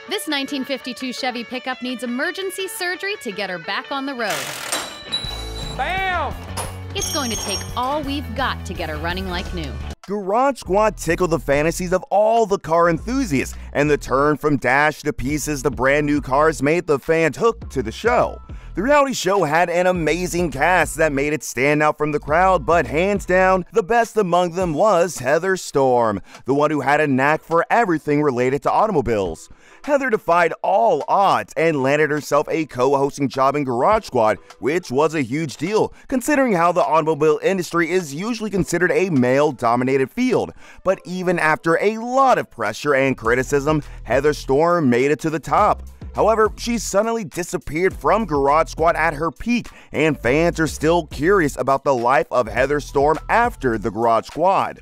This 1952 Chevy pickup needs emergency surgery to get her back on the road. Bam! It's going to take all we've got to get her running like new. Garage Squad tickled the fantasies of all the car enthusiasts, and the turn from dash to pieces to brand new cars made the fans hooked to the show. The reality show had an amazing cast that made it stand out from the crowd, but hands down, the best among them was Heather Storm, the one who had a knack for everything related to automobiles. Heather defied all odds and landed herself a co-hosting job in Garage Squad, which was a huge deal, considering how the automobile industry is usually considered a male-dominated field. But even after a lot of pressure and criticism, Heather Storm made it to the top. However, she suddenly disappeared from Garage Squad at her peak, and fans are still curious about the life of Heather Storm after the Garage Squad.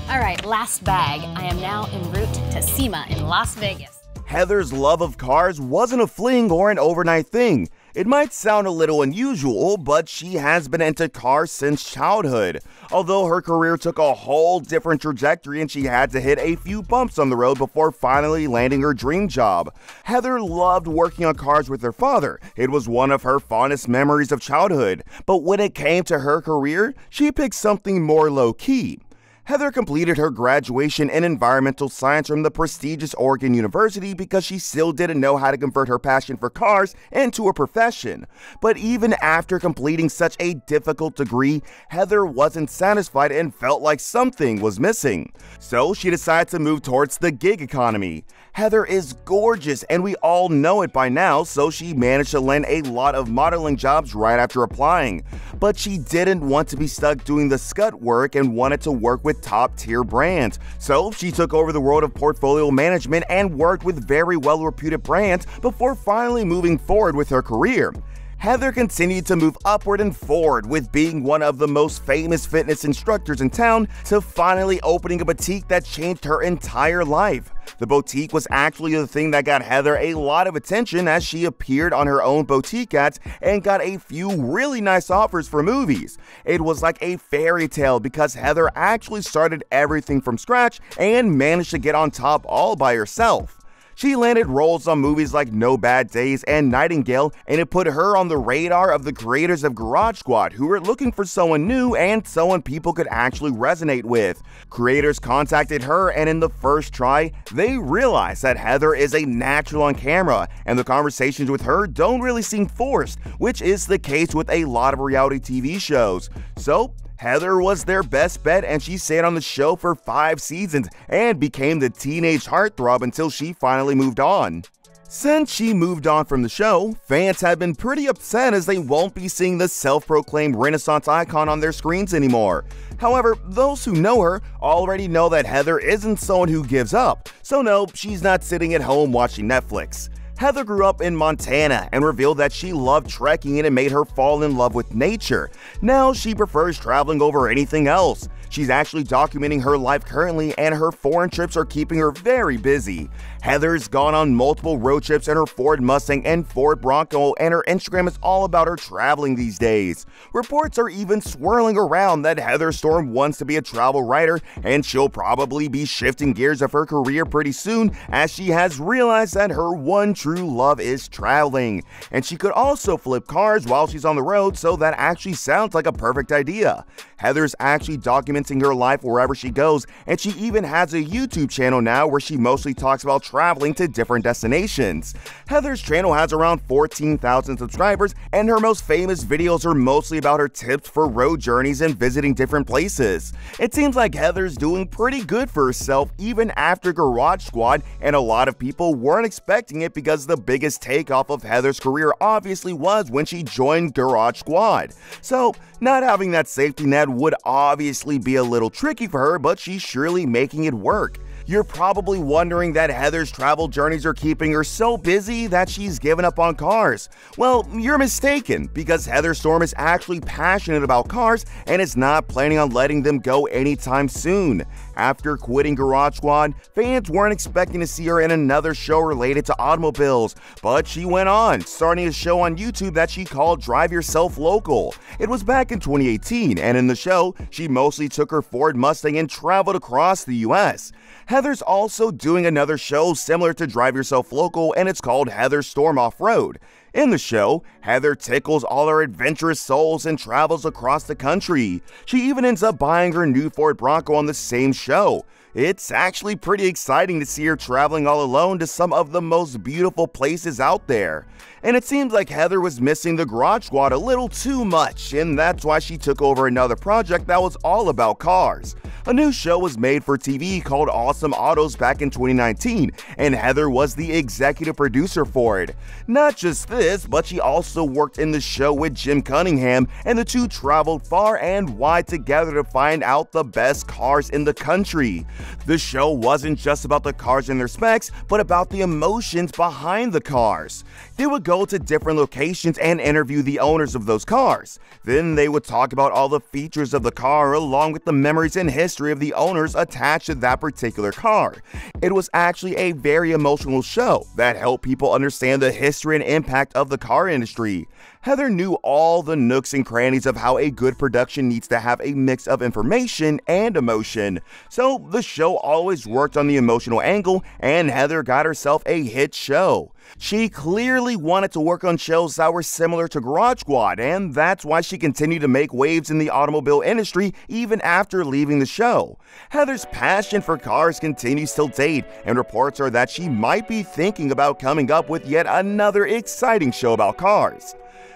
All right, last bag. I am now en route to SEMA in Las Vegas. Heather's love of cars wasn't a fling or an overnight thing. It might sound a little unusual, but she has been into cars since childhood. Although her career took a whole different trajectory and she had to hit a few bumps on the road before finally landing her dream job. Heather loved working on cars with her father. It was one of her fondest memories of childhood. But when it came to her career, she picked something more low-key. Heather completed her graduation in environmental science from the prestigious Oregon University because she still didn't know how to convert her passion for cars into a profession. But even after completing such a difficult degree, Heather wasn't satisfied and felt like something was missing. So she decided to move towards the gig economy. Heather is gorgeous and we all know it by now, so she managed to land a lot of modeling jobs right after applying. But she didn't want to be stuck doing the scut work and wanted to work with top-tier brands. So she took over the world of portfolio management and worked with very well-reputed brands before finally moving forward with her career. Heather continued to move upward and forward, with being one of the most famous fitness instructors in town to finally opening a boutique that changed her entire life. The boutique was actually the thing that got Heather a lot of attention, as she appeared on her own boutique ads and got a few really nice offers for movies. It was like a fairy tale because Heather actually started everything from scratch and managed to get on top all by herself. She landed roles on movies like No Bad Days and Nightingale, and it put her on the radar of the creators of Garage Squad, who were looking for someone new and someone people could actually resonate with. Creators contacted her, and in the first try, they realized that Heather is a natural on camera, and the conversations with her don't really seem forced, which is the case with a lot of reality TV shows. So, Heather was their best bet, and she stayed on the show for 5 seasons and became the teenage heartthrob until she finally moved on. Since she moved on from the show, fans have been pretty upset as they won't be seeing the self-proclaimed Renaissance icon on their screens anymore. However, those who know her already know that Heather isn't someone who gives up, so no, she's not sitting at home watching Netflix. Heather grew up in Montana and revealed that she loved trekking and it made her fall in love with nature. Now she prefers traveling over anything else. She's actually documenting her life currently, and her foreign trips are keeping her very busy. Heather's gone on multiple road trips in her Ford Mustang and Ford Bronco, and her Instagram is all about her traveling these days. Reports are even swirling around that Heather Storm wants to be a travel writer, and she'll probably be shifting gears of her career pretty soon, as she has realized that her one true love is traveling. And she could also flip cars while she's on the road, so that actually sounds like a perfect idea. Heather's actually documenting her life wherever she goes, and she even has a YouTube channel now where she mostly talks about traveling to different destinations. Heather's channel has around 14,000 subscribers, and her most famous videos are mostly about her tips for road journeys and visiting different places. It seems like Heather's doing pretty good for herself even after Garage Squad, and a lot of people weren't expecting it because the biggest takeoff of Heather's career obviously was when she joined Garage Squad. So, not having that safety net would obviously be a little tricky for her, but she's surely making it work. You're probably wondering that Heather's travel journeys are keeping her so busy that she's given up on cars. Well, you're mistaken, because Heather Storm is actually passionate about cars and is not planning on letting them go anytime soon. After quitting Garage Squad, fans weren't expecting to see her in another show related to automobiles, but she went on, starting a show on YouTube that she called Drive Yourself Local. It was back in 2018, and in the show, she mostly took her Ford Mustang and traveled across the US. Heather's also doing another show similar to Drive Yourself Local, and it's called Heather Storm Off-Road. In the show, Heather tickles all her adventurous souls and travels across the country. She even ends up buying her new Ford Bronco on the same show. It's actually pretty exciting to see her traveling all alone to some of the most beautiful places out there. And it seems like Heather was missing the Garage Squad a little too much, and that's why she took over another project that was all about cars. A new show was made for TV called Awesome Autos back in 2019, and Heather was the executive producer for it. Not just this, but she also worked in the show with Jim Cunningham, and the two traveled far and wide together to find out the best cars in the country. The show wasn't just about the cars and their specs, but about the emotions behind the cars. They would go to different locations and interview the owners of those cars. Then they would talk about all the features of the car along with the memories and history of the owners attached to that particular car. It was actually a very emotional show that helped people understand the history and impact of the car industry. Heather knew all the nooks and crannies of how a good production needs to have a mix of information and emotion. So the show always worked on the emotional angle, and Heather got herself a hit show. She clearly wanted to work on shows that were similar to Garage Squad, and that's why she continued to make waves in the automobile industry even after leaving the show. Heather's passion for cars continues till date, and reports are that she might be thinking about coming up with yet another exciting show about cars.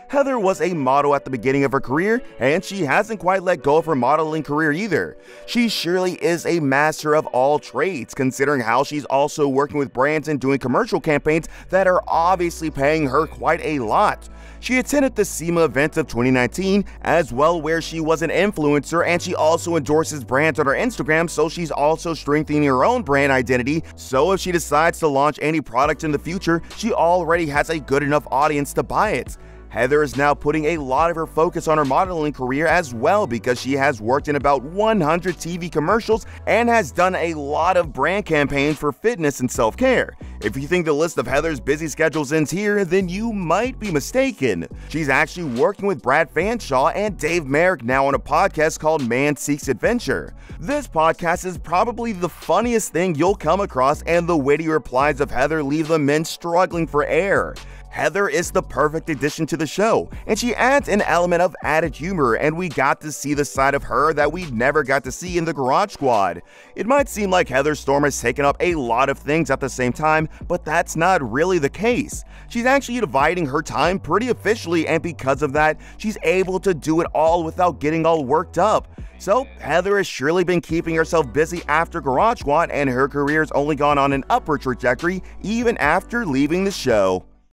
Heather was a model at the beginning of her career, and she hasn't quite let go of her modeling career either. She surely is a master of all trades, considering how she's also working with brands and doing commercial campaigns that are obviously paying her quite a lot. She attended the SEMA event of 2019 as well, where she was an influencer, and she also endorses brands on her Instagram, so she's also strengthening her own brand identity. So if she decides to launch any product in the future, she already has a good enough audience to buy it. Heather is now putting a lot of her focus on her modeling career as well, because she has worked in about 100 TV commercials and has done a lot of brand campaigns for fitness and self-care. If you think the list of Heather's busy schedules ends here, then you might be mistaken. She's actually working with Brad Fanshaw and Dave Merrick now on a podcast called Man Seeks Adventure. This podcast is probably the funniest thing you'll come across, and the witty replies of Heather leave the men struggling for air. Heather is the perfect addition to the show, and she adds an element of added humor, and we got to see the side of her that we never got to see in the Garage Squad. It might seem like Heather Storm has taken up a lot of things at the same time, but that's not really the case. She's actually dividing her time pretty efficiently, and because of that, she's able to do it all without getting all worked up. So, Heather has surely been keeping herself busy after Garage Squad, and her career's only gone on an upward trajectory even after leaving the show.